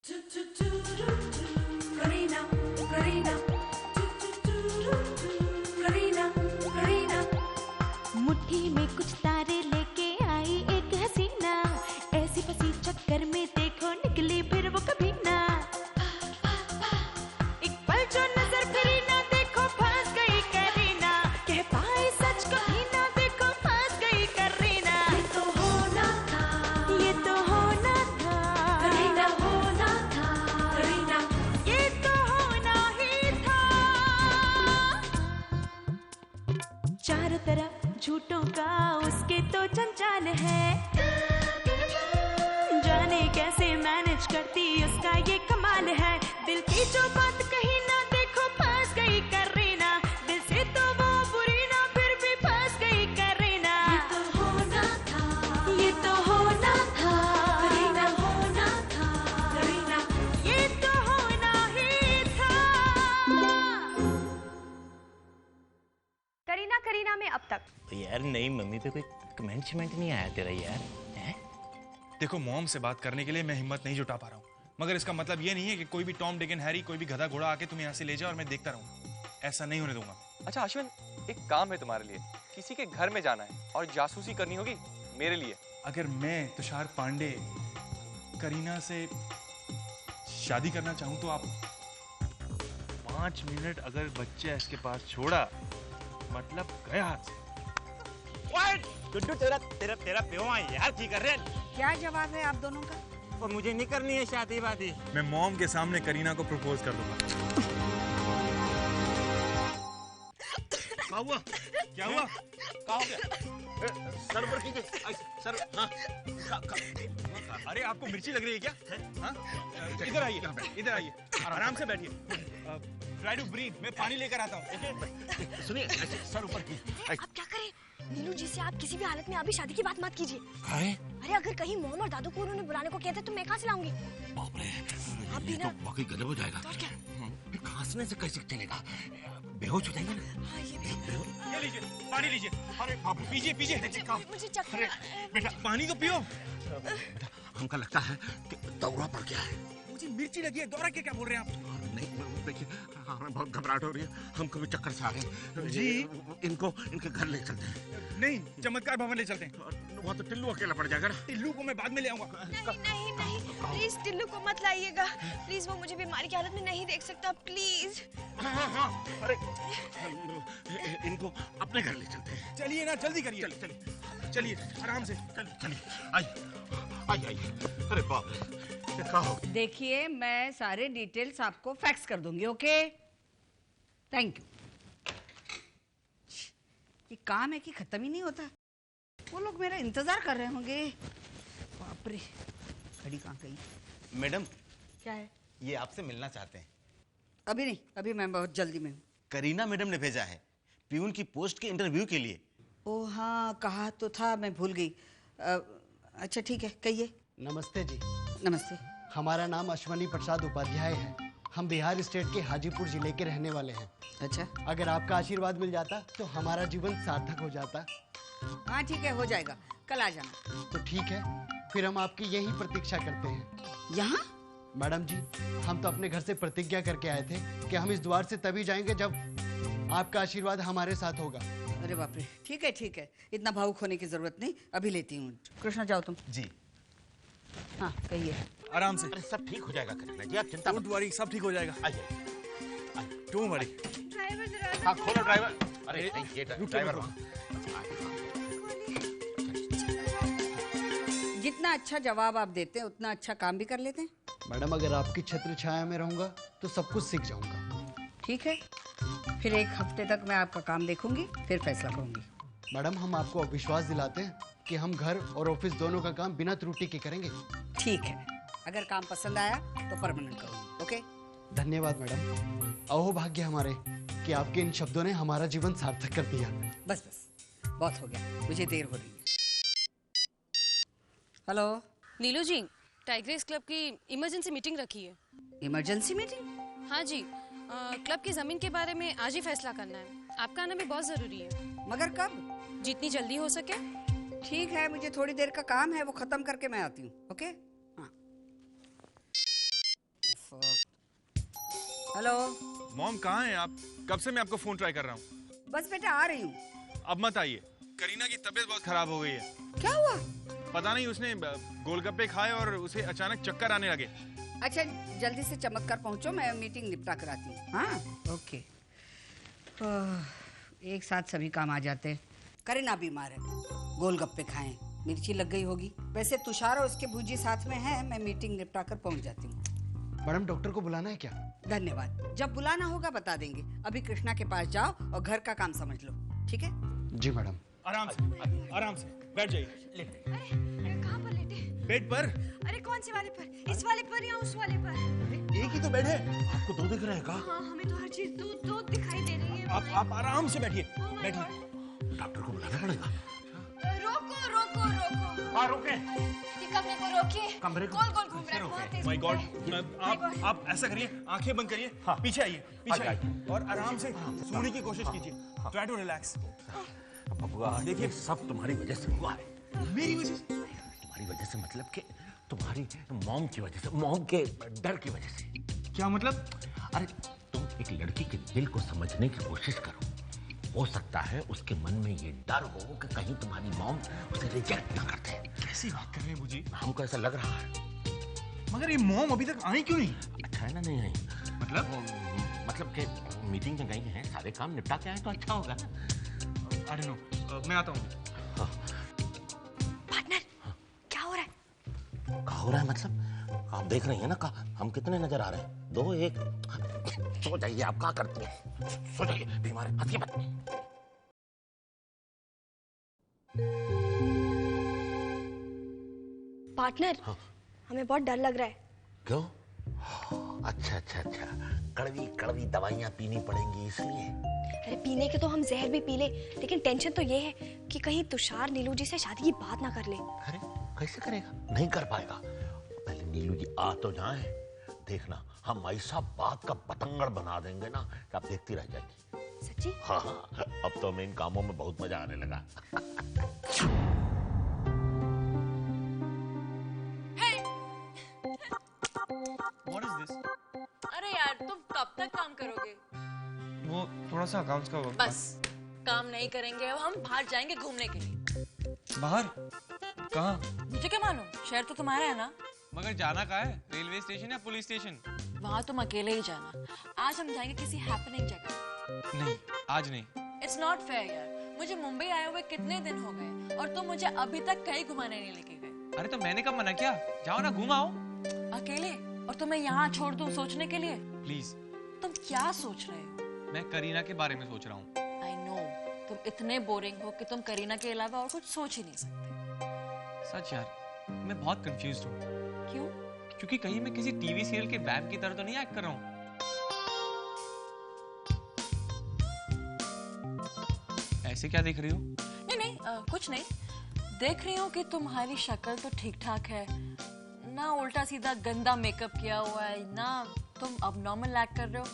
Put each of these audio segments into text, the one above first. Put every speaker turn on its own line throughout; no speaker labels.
मुट्ठी में कुछ तारे लेके आई एक हसीना, ऐसी फंसी चक्कर में देखो निकली फिर वो कभी ना। एक पल जो नजर फिरी ना देखो फंस गई करीना, कह पाए सच कभी ना देखो फंस गई करीना। ये तो होना था, ये तो होना था करीना, होना था करीना, ये तो होना ही था। चारों तरफ झूठों का उसके तो जंजाल है, जाने कैसे मैनेज करती उसका ये कमाल है। दिल की जो बात कही ना देखो फंस गई करीना, दिल से तो वो बुरी ना फिर भी फंस गई करीना। ये तो होना था, ये तो होना था करीना, होना था करीना, ये तो होना ही था।
करीना करीना में अब तक
यार नई मम्मी पे कोई कमेंट नहीं आया तेरा यार है?
देखो मॉम से बात करने के लिए मैं हिम्मत नहीं जुटा पा रहा हूँ, मगर इसका मतलब ये नहीं है कि कोई भी टॉम डिक एंड हैरी कोई भी गधा घोड़ा आके तुम्हें यहाँ से ले जाए और मैं देखता रहूँ। ऐसा नहीं होने दूंगा।
अच्छा अश्विन, एक काम है तुम्हारे लिए, किसी के घर में जाना है और जासूसी करनी होगी मेरे लिए।
अगर मैं तुषार पांडे करीना से शादी करना चाहूँ तो आप
5 मिनट अगर बच्चा इसके पास छोड़ा मतलब गया हाथ से। गुड्डू तेरा तेरा तेरा प्यो यार की कर रहे हैं?
क्या जवाब है आप दोनों का?
और मुझे नहीं करनी है शादी वादी।
मैं मॉम के सामने करीना को प्रपोज कर दूंगा।
क्या हुआ? क्या हुआ? क्या हो गया? सर ऊपर कीजिए सर। हाँ
अरे आपको मिर्ची लग रही है क्या? हाँ? इधर आइए, इधर आइए, आराम से बैठिए। ट्राई टू ब्रीथ, मैं पानी लेकर आता हूँ।
सुनिए सर ऊपर कीजिए।
अब क्या करें? नीलू जी से आप किसी भी हालत में अभी शादी की बात मत कीजिए।
अरे
अरे अगर कहीं मॉम और दादू को उन्होंने बुलाने को कहते तो मैं कहाँ से लाऊंगी?
बाप रे,
आप भी
ये
ना।
तो वाकई गजब हो जाएगा।
और क्या?
खांसने से कैसे चलेगा? बेहोश हो जाएंगे ना।
हाँ, ये
ये लीजिए, पानी लीजिए।
अरे बाप रे,
पीजिए पीजिए।
मुझे चक्कर
बेटा पानी तो पियो।
बेटा हमको लगता है कि दौरा पड़ गया है।
मुझे मिर्ची लगी है, दौरा क्या बोल रहे हैं आप?
नहीं देखिए हमें बहुत घबराहट हो रही है, हमको भी चक्कर से आ गए
जी।
इनको इनके घर ले चलते हैं।
नहीं, चमत्कार भवन ले चलते हैं।
वहाँ तो टिल्लू अकेला पड़ जाएगा ना।
टिल्लू को मैं बाद में ले आऊंगा।
नहीं नहीं नहीं, प्लीज टिल्लू को मत लाइएगा प्लीज, वो मुझे बीमारी की हालत में नहीं देख सकता प्लीज।
हाँ, अरे इनको अपने घर ले चलते हैं।
चलिए ना, जल्दी करिए। चलिए आराम से।
चलिए आइए। अरे बाप रे, क्या हो?
देखिए मैं सारे डिटेल्स आपको फैक्स कर दूंगी। Okay, thank you. ये काम है कि खत्म ही नहीं होता। वो लोग मेरा इंतजार कर रहे होंगे। बाप रे, घड़ी कहाँ गई?
मैडम
क्या है?
ये आपसे मिलना चाहते हैं।
अभी नहीं, अभी मैं बहुत जल्दी में हूँ।
करीना मैडम ने भेजा है प्यून की पोस्ट के इंटरव्यू के लिए।
ओ हाँ, कहा तो था, मैं भूल गई। अच्छा ठीक है, कहिए।
नमस्ते जी।
नमस्ते।
हमारा नाम अश्वनी प्रसाद उपाध्याय है। हम बिहार स्टेट के हाजीपुर जिले के रहने वाले हैं।
अच्छा,
अगर आपका आशीर्वाद मिल जाता तो हमारा जीवन सार्थक हो जाता।
हाँ ठीक है, हो जाएगा, कल आ जाना।
तो ठीक है, फिर हम आपकी यही प्रतीक्षा करते हैं।
यहाँ?
मैडम जी, हम तो अपने घर से प्रतिज्ञा करके आए थे कि हम इस द्वार से तभी जाएंगे जब आपका आशीर्वाद हमारे साथ होगा।
अरे बाप रे, ठीक है, इतना भावुक होने की जरूरत नहीं, अभी लेती हूँ। कृष्णा जाओ तुम।
जी।
हाँ कहिए।
आराम से।
अरे सब ठीक हो जाएगा करीना जी, आप चिंता मत।
डोंट वरी, सब ठीक हो जाएगा।
आइए।
Don't worry.
ड्राइवर जरा
हाँ खोलो ड्राइवर। अरे नहीं, ये ड्राइवर।
जितना अच्छा जवाब आप देते हैं उतना अच्छा काम भी कर लेते हैं।
मैडम अगर आपकी छत्र छाया में रहूंगा तो सब कुछ सीख जाऊंगा।
ठीक है, फिर 1 हफ्ते तक मैं आपका काम देखूंगी, फिर फैसला करूंगी।
मैडम हम आपको विश्वास दिलाते हैं कि हम घर और ऑफिस दोनों का काम बिना त्रुटि के करेंगे।
ठीक है, अगर काम पसंद आया तो परमानेंट करूंगी। ओके,
धन्यवाद मैडम। अहो भाग्य हमारे कि आपके इन शब्दों ने हमारा जीवन सार्थक कर दिया।
बस बहुत हो गया, मुझे देर हो रही है। हेलो
नीलू जी, टाइग्रेस क्लब की इमरजेंसी मीटिंग रखी है।
Emergency meeting?
हाँ जी, क्लब की जमीन के बारे में आज ही फैसला करना है। आपका आना भी बहुत जरूरी है।
मगर कब?
जितनी जल्दी हो सके।
ठीक है, मुझे थोड़ी देर का काम है, वो खत्म करके मैं आती हूँ। ओके। हाँ हेलो।
मॉम कहाँ हैं आप? कब से मैं आपको फोन ट्राई कर रहा हूँ।
बस बेटा आ रही हूँ।
अब मत आइए, करीना की तबीयत बहुत खराब हो गई है।
क्या हुआ?
पता नहीं, उसने गोलगप्पे खाए और उसे अचानक चक्कर आने लगे।
अच्छा जल्दी से चमक कर पहुंचो, मैं मीटिंग निपटा कर आती हूँ। हाँ ओके। एक साथ सभी काम आ जाते। करीना बीमार है, गोलगप्पे खाएं, मिर्ची लग गई होगी। वैसे तुषार और उसके भूजी साथ में है, मैं मीटिंग निपटा कर पहुंच जाती हूँ।
मैडम डॉक्टर को बुलाना है क्या?
धन्यवाद, जब बुलाना होगा बता देंगे। अभी कृष्णा के पास जाओ और घर का काम समझ लो, ठीक है?
जी मैडम।
आराम से बैठ जाइए।
कहाँ पर लेटे?
बेड पर।
अरे कौन से वाले पर? इस वाले पर या उस वाले पर?
एक ही तो बेड है, आपको दो दिख रहे हैं का?
हाँ हमें तो हर चीज दो दिखाई दे रही है।
आप आराम से बैठिए, बैठिए।
डॉक्टर को बुलाना पड़ेगा।
रोको रोको रोको।
हाँ रोके।
ये कमरे को रोकिए।
कमरे को
गोल गोल घूम रहा है, बहुत तेज
माय
घूम
गॉड,
रहा है।
आप ऐसा करिए, आंखें बंद करिए, पीछे आइए, पीछे आइए और आराम से सोने की कोशिश कीजिए। Try to relax.
बबुआ देखिए, सब तुम्हारी वजह से हुआ है।
मेरी वजह से?
तुम्हारी वजह से मतलब कि तुम्हारी मॉम की वजह से, मॉम के डर की वजह से।
क्या मतलब?
अरे तुम एक लड़की के दिल को समझने की कोशिश करो। हो सकता है उसके मन में ये डर हो कि कहीं तुम्हारी मॉम उसे रिजेक्ट ना कर दे।
कैसी बात कर रहे हैं बुजी?
हमको ऐसा लग रहा है।
मगर ये मॉम अभी तक आई क्यों नहीं?
अच्छा है ना? नहीं आई।
मतलब
कि मीटिंग में गई हैं, सारे काम निपटा के आए तो अच्छा होगा ना।
आई डोंट नो, मैं आता हूँ।
पार्टनर क्या हो रहा है?
क्या हो रहा है मतलब? आप देख रही हैं ना हम कितने नजर आ रहे हैं? 2 1। सो जाइए, आप क्या करती हैं? सो जाइए, बीमार है, हंसिए मत।
पार्टनर
हाँ।
हमें बहुत डर लग रहा है।
क्यों? अच्छा कड़वी कड़वी दवाइयाँ पीनी पड़ेंगी इसलिए?
अरे पीने के तो हम जहर भी पी ले, लेकिन टेंशन तो ये है कि कहीं तुषार नीलू जी से शादी की बात ना कर ले।
अरे कैसे करेगा? नहीं कर पाएगा। पहले नीलू जी आ तो जाएं, देखना हम ऐसा बात का पतंगड़ बना देंगे ना कि आप देखती रह जाएंगी।
सच्ची?
हाँ, अब तो हमें इन कामों में बहुत मजा आने लगा।
What is this? अरे यार तुम कब तक काम करोगे?
वो थोड़ा सा अकाउंट्स का वर्क।
बस काम नहीं करेंगे, अब हम बाहर जाएंगे घूमने के लिए।
बाहर? कहाँ?
मुझे क्या मालूम, शहर तो तुम्हारा है ना।
मगर जाना कहाँ है? रेलवे स्टेशन या पुलिस स्टेशन?
वहाँ तुम अकेले ही जाना। आज हम जाएंगे किसी हैपनिंग जगह।
नहीं, आज नहीं।
इट्स नॉट फेयर यार, मुझे मुंबई आए हुए कितने दिन हो गए और तुम मुझे अभी तक कहीं घुमाने नहीं लेके गए।
अरे तो मैंने कब मना किया? जाओ ना, घुमाओ।
अकेले, और तुम्हें यहाँ छोड़ दूं सोचने के लिए?
प्लीज।
तुम क्या सोच रहे हो?
मैं करीना के बारे में सोच रहा हूँ।
आई नो, तुम इतने बोरिंग हो कि तुम करीना के अलावा और कुछ सोच ही नहीं सकते।
सच यार, मैं बहुत कंफ्यूज्ड हूँ।
क्यों?
क्योंकि कहीं मैं किसी टीवी सीरियल के वैम्प की तरह तो नहीं एक्ट कर रहा हूँ। ऐसे क्या देख रही हो?
नहीं, कुछ नहीं। देख रही हूँ कि तुम्हारी शक्ल तो ठीक ठाक है ना, उल्टा सीधा गंदा मेकअप किया हुआ है ना, तुम अब नॉर्मल एक्ट कर रहे हो।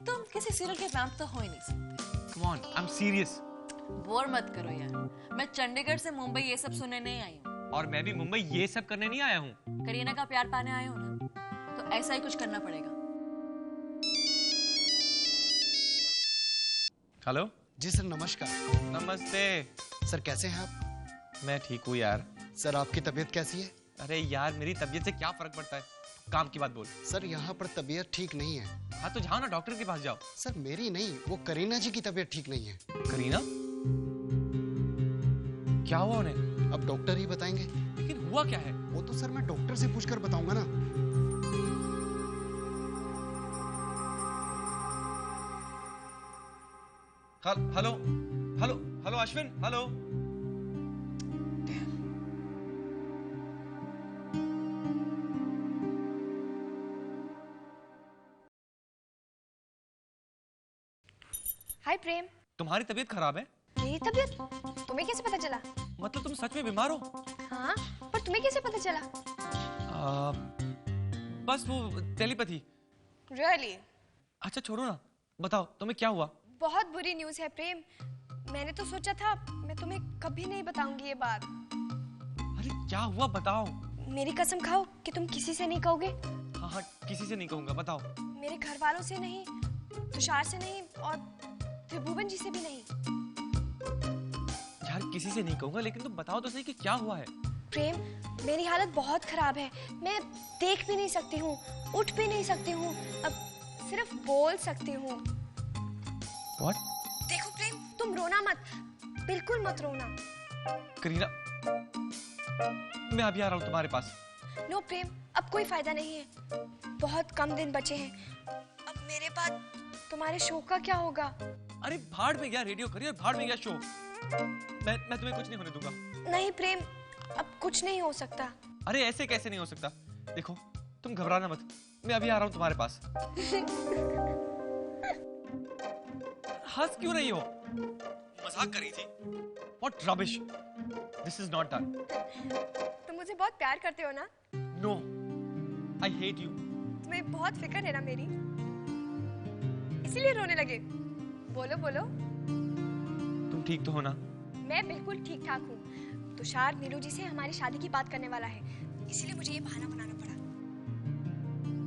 तुम किसी सीरियल के वैम्प तो हो ही नहीं सकते।
Come on, I'm serious।
Bore मत करो यार, मैं चंडीगढ़ से मुंबई ये सब सुनने नहीं आई हूँ।
और मैं भी मुंबई ये सब करने नहीं आया हूँ।
करीना का प्यार पाने आए हो ना, तो ऐसा ही कुछ करना पड़ेगा।
हेलो।
जी सर नमस्कार।
नमस्ते।
सर कैसे हैं आप?
मैं ठीक हूँ यार।
सर आपकी तबीयत कैसी है?
अरे यार, मेरी तबीयत से क्या फर्क पड़ता है? काम की बात बोल।
सर यहाँ पर तबीयत ठीक नहीं है।
हाँ तो जाओ ना, डॉक्टर के पास जाओ।
सर मेरी नहीं, वो करीना जी की तबीयत ठीक नहीं है।
करीना? क्या हुआ उन्हें?
अब डॉक्टर ही बताएंगे।
लेकिन हुआ क्या है?
वो तो सर मैं डॉक्टर से पूछकर बताऊंगा ना।
Hello hello hello Ashwin, hello.
Hi Prem.
तुम्हारी तबीयत खराब है?
मेरी तबीयत? तुम्हें कैसे पता चला?
मतलब तुम सच में बीमार हो?
हाँ, पर तुम्हें कैसे पता चला?
बस वो टेलीपैथी।
Really?
अच्छा छोड़ो ना, बताओ तुम्हें क्या हुआ?
बहुत बुरी न्यूज़ है प्रेम। मैंने तो सोचा था मैं तुम्हें कभी नहीं बताऊंगी ये बात।
अरे क्या हुआ बताओ।
मेरी कसम खाओ कि तुम किसी से नहीं कहोगे।
हाँ
हाँ, किसी से नहीं कहूंगा, बताओ।
मेरे घर वालों से नहीं, तुषार से नहीं और त्रिभुवन जी से भी नहीं।
यार किसी से नहीं कहूंगा, लेकिन तुम बताओ तो सही कि क्या हुआ है।
प्रेम, मेरी हालत बहुत खराब है। मैं देख भी नहीं सकती हूँ, उठ भी नहीं सकती हूँ, अब सिर्फ बोल सकती हूँ।
What?
देखो प्रेम, तुम रोना मत, बिल्कुल मत रोना।
करीना, मैं अभी आ रहा हूँ तुम्हारे पास।
नो प्रेम, अब कोई फायदा नहीं है, बहुत कम दिन बचे हैं। अब मेरे बाद तुम्हारे शो का क्या होगा?
अरे भाड़ में गया रेडियो करियर, भाड़ में गया शो। मैं तुम्हें कुछ नहीं होने दूंगा।
नहीं प्रेम, अब कुछ नहीं हो सकता।
अरे ऐसे कैसे नहीं हो सकता? देखो तुम घबराना मत, मैं अभी आ रहा हूँ तुम्हारे पास। हंस क्यों रही हो? मजाक कर रही थी। What rubbish? This is not done.
तुम मुझे बहुत प्यार करते हो ना?
No, I hate you.
तुम्हें बहुत फिक्र है ना मेरी, इसीलिए रोने लगे। बोलो बोलो।
तुम ठीक तो हो ना?
मैं बिल्कुल ठीक ठाक हूँ। तुषार नीलू जी से हमारी शादी की बात करने वाला है, इसीलिए मुझे ये बहाना बनाना पड़ा।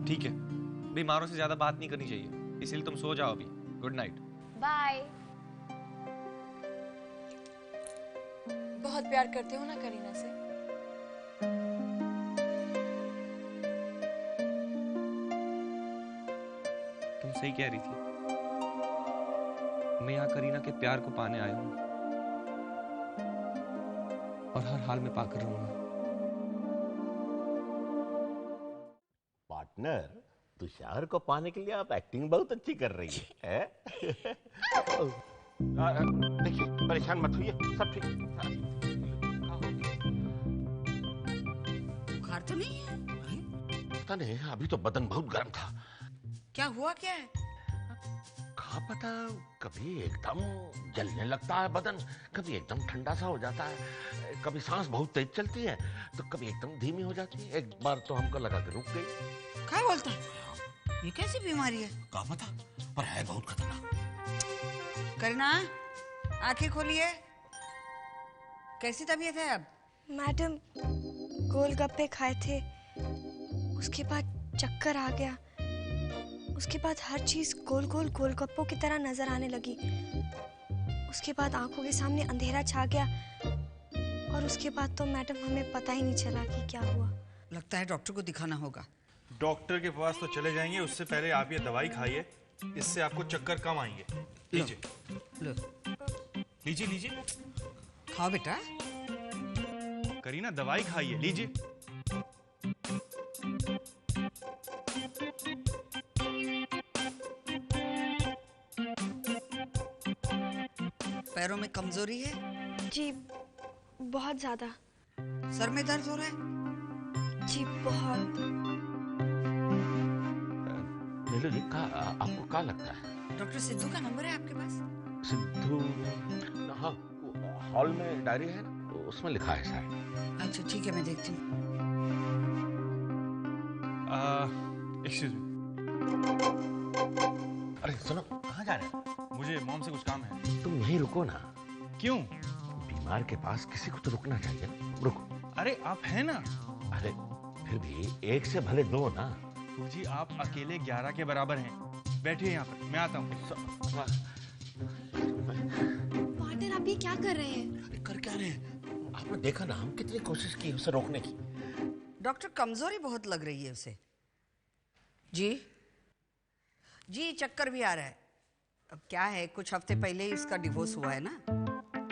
ठीक है, बीमारों से ज्यादा बात नहीं करनी चाहिए, इसलिए तुम सो जाओ अभी। Good night.
बाय।
बहुत प्यार करते हो ना करीना से?
तुम सही कह रही थी, मैं यहाँ करीना के प्यार को पाने आया हूँ और हर हाल में पाकर रहूंगा।
पार्टनर, तुषार को पाने के लिए आप एक्टिंग बहुत अच्छी कर रही है। देखिए, परेशान मत होइए, सब ठीक।
बुखार तो नहीं है?
पता नहीं, अभी तो बदन बहुत गर्म था।
क्या हुआ क्या है?
कहाँ पता, कभी एकदम जलने लगता है बदन, कभी एकदम ठंडा सा हो जाता है, कभी सांस बहुत तेज चलती है तो कभी एकदम धीमी हो जाती है। एक बार तो हमको लगा कि रुक गई।
क्या बोलता है? ये कैसी बीमारी है?
कहाँ पता, पर है बहुत खतरनाक।
करीना, आंखें खोलिए। कैसी तबीयत है अब?
मैडम, गोलगप्पे खाए थे, उसके बाद चक्कर आ गया, उसके बाद हर चीज गोल गोल गोलगप्पों की तरह नजर आने लगी, उसके बाद आंखों के सामने अंधेरा छा गया और उसके बाद तो मैडम हमें पता ही नहीं चला कि क्या हुआ।
लगता है डॉक्टर को दिखाना होगा।
डॉक्टर के पास तो चले जाएंगे, उससे पहले आप ये दवाई खाइए, इससे आपको चक्कर कम आएंगे। लीजिए
लो,
लीजिए लीजिए।
खाओ बेटा।
करीना, दवाई खाइए, लीजिए।
पैरों में कमजोरी है?
जी बहुत ज्यादा।
सर में दर्द हो रहा है?
जी बहुत।
नीलू जी, आपको क्या लगता है?
डॉक्टर सिद्धू का नंबर है आपके पास?
सिद्धू? हाँ, हॉल में डायरी है ना, उसमें लिखा है शायद।
अच्छा ठीक है, मैं देखती हूँ।
Excuse me.
अरे सुनो, कहाँ जा रहे हैं?
मुझे मॉम से कुछ काम है।
तुम यहीं रुको ना।
क्यों?
बीमार के पास किसी को तो रुकना चाहिए। रुको।
अरे आप हैं ना।
अरे फिर भी एक से भले दो ना।
जी आप अकेले 11 के बराबर हैं। बैठिए यहाँ पर, मैं आता हूँ।
पार्टनर, आप ये क्या कर रहे हैं?
अरे कर क्या रहे हैं? आपने देखा ना, हम कितनी कोशिश की उसे रोकने की।
डॉक्टर, कमजोरी बहुत लग रही है उसे। जी जी, चक्कर भी आ रहा है। अब क्या है, कुछ हफ्ते पहले ही उसका डिवोर्स हुआ है ना,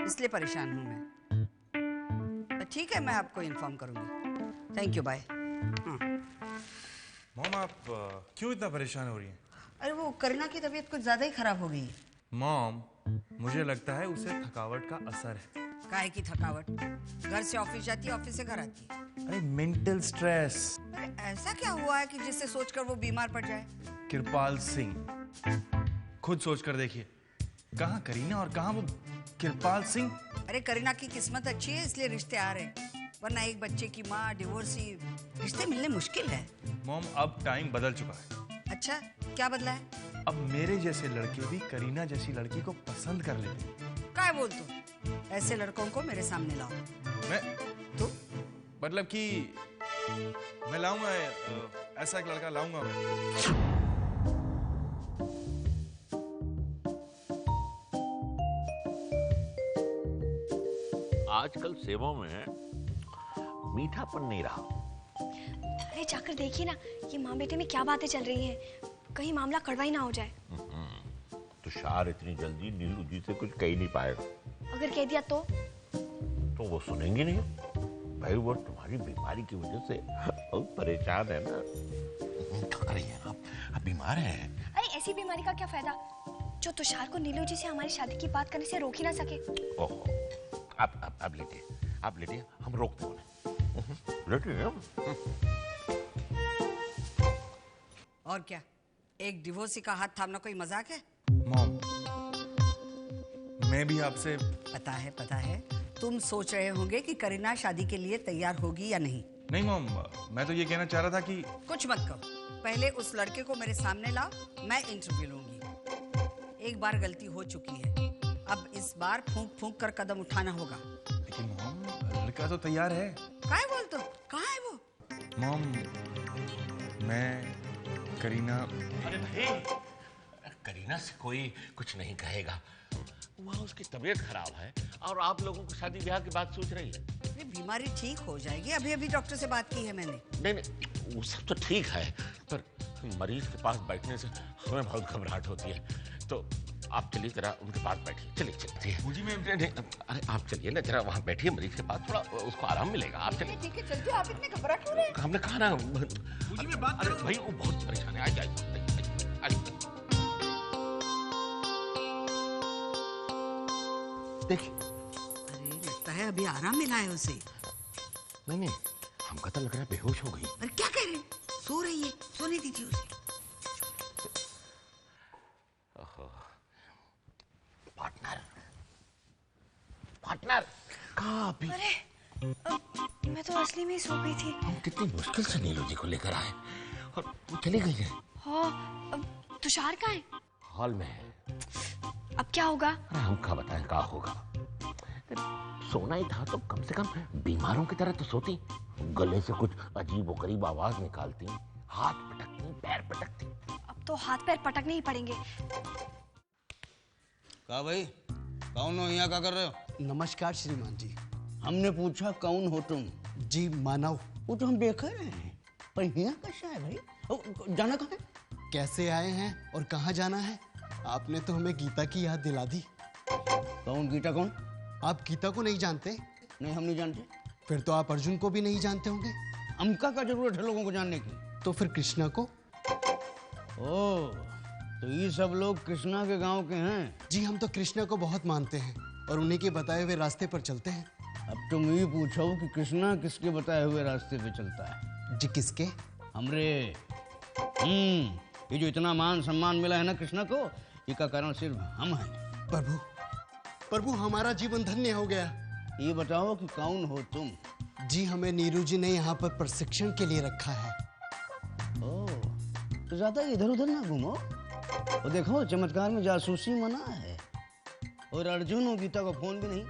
इसलिए परेशान हूँ मैं। ठीक है, मैं आपको इन्फॉर्म करूंगी। Thank you, bye.
मॉम, आप क्यों इतना परेशान हो रही हैं?
अरे वो करीना की तबीयत कुछ ज्यादा ही खराब हो गई है।
मॉम, मुझे लगता है उसे थकावट का असर है।
काहे की थकावट? घर से ऑफिस जाती है, ऑफिस से घर आती है।
अरे मेंटल स्ट्रेस।
अरे ऐसा क्या हुआ है कि जिससे सोचकर वो बीमार पड़ जाए?
कृपाल सिंह, खुद सोच कर देखिए, कहाँ करीना और कहाँ वो कृपाल सिंह।
अरे करीना की किस्मत अच्छी है, इसलिए रिश्ते आ रहे हैं, वरना एक बच्चे की माँ, डिवोर्सी, रिश्ते मिलने मुश्किल है।
मॉम, अब टाइम बदल चुका है।
अच्छा, क्या बदला है?
अब मेरे जैसे लड़के भी करीना जैसी लड़की को पसंद कर लेते हैं।
क्या बोल तुम? ऐसे लड़कों को मेरे सामने लाओ।
मैं
तो
मतलब कि
मैं लाऊंगा ऐसा एक लड़का लाऊंगा मैं।
आजकल सेवों में मीठापन नहीं रहा।
अरे जाकर देखिए ना, ये माँ बेटे में क्या बातें चल रही हैं। कहीं मामला कड़वा ही ना हो जाए।
तुषार इतनी जल्दी नीलू जी से कुछ कह ही नहीं पाएगा।
अगर कह दिया तो
वो सुनेंगे नहीं। भाई वो तुम्हारी बीमारी की वजह से बहुत परेशान है ना। क्या कर रही हैं आप बीमार हैं।
अरे ऐसी बीमारी का क्या फायदा जो तुषार को नीलू जी से हमारी शादी की बात करने से रोक ही ना सके।
ओहो, अब लेटिए, हम रोकते हैं। लेटिए।
और क्या, एक डिवोर्सी का हाथ थामना कोई मजाक है?
मॉम, मैं भी आपसे
पता है तुम सोच रहे होंगे कि करीना शादी के लिए तैयार होगी या नहीं।
नहीं मॉम, मैं तो ये कहना चाह रहा था कि
कुछ मत कहो, पहले उस लड़के को मेरे सामने लाओ, मैं इंटरव्यू लूंगी। एक बार गलती हो चुकी है, अब इस बार फूंक फूंक कर कदम उठाना होगा।
लेकिन मॉम, लड़का तो तैयार है।
काय बोलते हो, कहाँ है वो?
मॉम, मैं करीना।
अरे भाई, करीना से कोई कुछ नहीं कहेगा। वहाँ उसकी तबीयत खराब है और आप लोगों को शादी ब्याह की बात सोच रही है।
अरे बीमारी ठीक हो जाएगी, अभी डॉक्टर से बात की है मैंने।
नहीं, वो सब तो ठीक है, पर मरीज के पास बैठने से हमें बहुत घबराहट होती है। तो आप चलिए जरा उनके पास बैठिए। चलिए।
मुझे
नहीं, अरे आप चलिए ना जरा वहाँ बैठिए मरीज के पास, थोड़ा उसको आराम मिलेगा। आप चलिए।
ठीक है, चलते। आप इतने घबरा क्यों रहे?
हमने कहा ना।
मुझे में बात
अरे भाई वो बहुत परेशान है। आइए। देखिए।
अरे लगता है अभी आराम मिला है उसे।
नहीं, हमको तो लग रहा है बेहोश हो गई।
अरे क्या कह रहे हैं, सो रही है, सोने दीजिए उसे।
पार्टनर कहाँ अभी?
अरे मैं तो असली में सो गई थी।
हम कितनी मुश्किल से नीलू जी को लेकर आए और वो चली गई है।
हाँ, अब तुषार कहाँ है?
हॉल में है।
अब क्या होगा?
अरे हम क्या बताएं क्या होगा। सोना ही था तो कम से कम बीमारों की तरह तो सोती। गले से कुछ अजीब गरीब आवाज निकालती, हाथ पटकती, पैर पटकती।
अब तो हाथ पैर पटकने ही पड़ेंगे।
कहा भाई, कौन हो, यहाँ क्या कर रहे हो?
नमस्कार श्रीमान जी।
हमने पूछा कौन हो तुम?
जी मानव।
वो तो हम देख रहे हैं, पर यहाँ कैसा है भाई? जाना कहाँ है?
कैसे आए हैं और कहाँ जाना है? आपने तो हमें गीता की याद दिला दी।
कौन गीता? कौन?
आप गीता को नहीं जानते?
नहीं, हम नहीं जानते।
फिर तो आप अर्जुन को भी नहीं जानते होंगे।
हमका क्या जरूरत है लोगों को जानने की?
तो फिर कृष्णा को?
ओह, तो ये सब लोग कृष्णा के गांव के हैं?
जी, हम तो कृष्णा को बहुत मानते हैं और उन्हीं के बताए हुए रास्ते पर चलते हैं।
अब तुम ये पूछो कि कृष्णा किसके बताए हुए रास्ते पे चलता है?
जी किसके?
हमरे। ये जो इतना मान सम्मान मिला है ना कृष्णा को, इसका कारण सिर्फ हम हैं।
प्रभु हमारा जीवन धन्य हो गया।
ये बताओ कि कौन हो तुम?
जी, हमें नीरू जी ने यहाँ पर प्रशिक्षण के लिए रखा है।
ओह, तो ज्यादा इधर उधर ना घूमो। और देखो, चमत्कार में जासूसी मना है। और अर्जुन और गीता को फोन भी नहीं।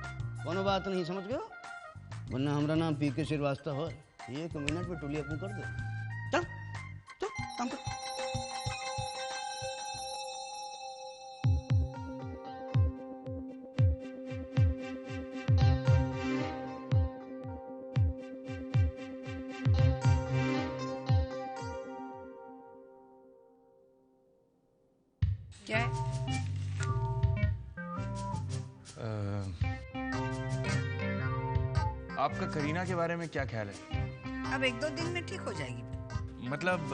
कोनो बात नहीं, समझ गए हो? वरना हमारा नाम पीके श्रीवास्तव है। 1 मिनट में टुलिया पू कर दे। चल काम कर।
क्या है?
आपका करीना के बारे में क्या ख्याल है?
अब 1-2 दिन में ठीक हो जाएगी।
मतलब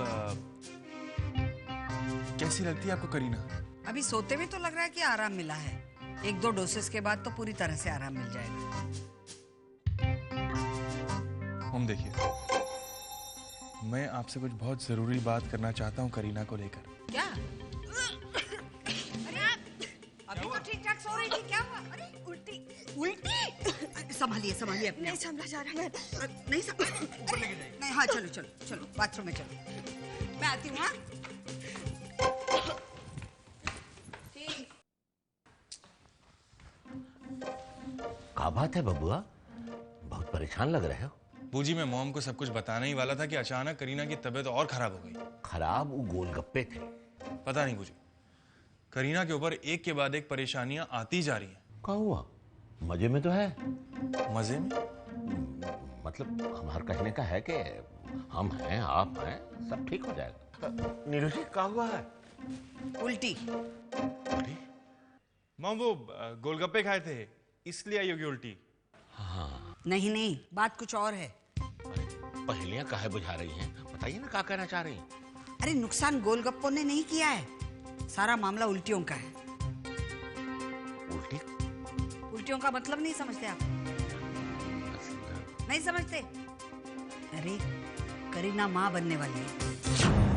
कैसी लगती है आपको करीना?
अभी सोते में तो लग रहा है कि आराम मिला है। 1-2 डोसेस के बाद तो पूरी तरह से आराम मिल जाएगा।
हम देखिए, मैं आपसे कुछ बहुत जरूरी बात करना चाहता हूँ करीना को लेकर।
क्या? अरे अभी तो ठीक ठाक सो रही थी, क्या हुआ? अरे उल्टी। संभालिए अपने।
नहीं संभला जा रहा है।
नहीं, हाँ चलो बाथरूम में चलो, मैं आती हूँ। हाँ
क्या बात है बबुआ, बहुत परेशान लग रहे हो?
बूजी मैं मॉम को सब कुछ बताने ही वाला था कि अचानक करीना की तबीयत और खराब हो गई।
खराब? वो गोलगप्पे थे।
पता नहीं बूजी, करीना के ऊपर एक के बाद एक परेशानियां आती जा रही हैं।
क्या हुआ? मजे में तो है।
मजे में?
मतलब हमारा कहने का है कि हम हैं, आप हैं, सब ठीक हो जाएगा। नीरू जी क्या हुआ है?
उल्टी।
उल्टी? मॉम वो गोलगप्पे खाए थे इसलिए आई होगी उल्टी।
हाँ।
नहीं नहीं, बात कुछ और है।
पहेलियां काहे बुझा रही हैं? बताइए ना क्या कहना चाह रही हैं।
अरे नुकसान गोलगप्पों ने नहीं किया है, सारा मामला उल्टियों का है।
उल्टी?
उल्टियों का मतलब नहीं समझते आप? नहीं समझते? अरे करीना माँ बनने वाली है।